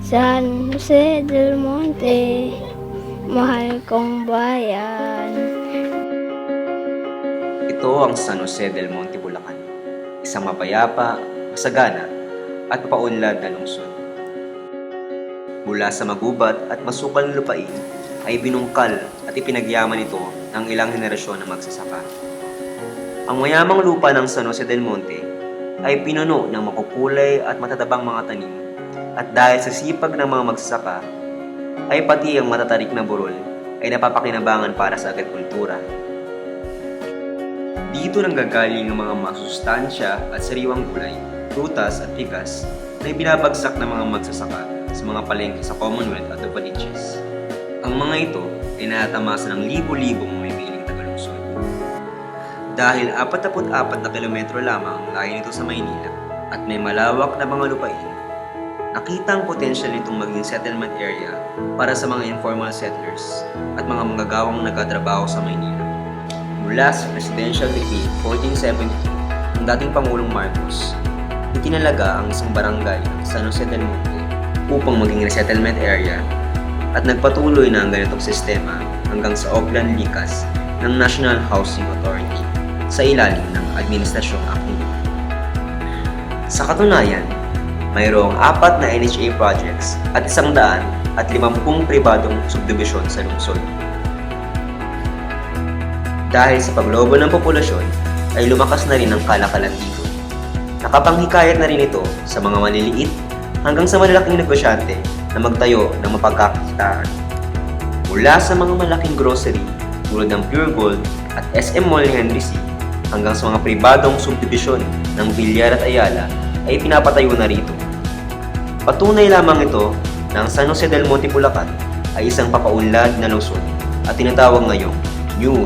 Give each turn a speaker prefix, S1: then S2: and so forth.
S1: San Jose del Monte, mahal kong bayan.
S2: Ito ang San Jose del Monte, Bulacan. Isang mapayapa, masagana, at mapaunlad na lungsod. Mula sa magubat at masukal na lupain ay binungkal at ipinagyaman ito ng ilang henerasyon na magsasaka. Ang mayamang lupa ng San Jose del Monte ay pinuno ng makukulay at matatabang mga tanim, at dahil sa sipag ng mga magsasaka, ay pati ang matatarik na burol ay napapakinabangan para sa agrikultura. Dito nanggagaling ang mga masustansya at sariwang gulay, prutas at bigas na ibinabagsak ng mga magsasaka sa mga palengke sa Commonwealth at Novaliches. Ang mga ito ay natamasa ng libo-libong mamimiling tagalungsod. Dahil 44 na kilometro lamang ang layo nito sa Maynila at may malawak na mga lupain, nakita ang potensyal nitong maging settlement area para sa mga informal settlers at mga manggagawang nagtatrabaho sa Maynila. Mula sa Presidential Decree 1472 ng dating Pangulong Marcos, itinalaga ang isang barangay ng San Jose del Monte upang maging resettlement area, at nagpatuloy na ang ganitong sistema hanggang sa Auckland Likas ng National Housing Authority sa ilalim ng Administrasyong Aquino. Sa katunayan, mayroong 4 na NHA projects at 150 pribadong subdibisyon sa lungsod. Dahil sa paglobo ng populasyon, ay lumakas na rin ang kalakalan dito. Nakapanghikayat na rin ito sa mga maliliit hanggang sa malalaking negosyante na magtayo ng mapagkakitaan. Mula sa mga malaking grocery tulad ng Pure Gold at SM Mall ni Henry C. hanggang sa mga pribadong subdibisyon ng Villar at Ayala ay pinapatayo na rito. Patunay lamang ito na ang San Jose del Monte, Bulacan ay isang papaunlad na lungsod at tinatawag ngayong New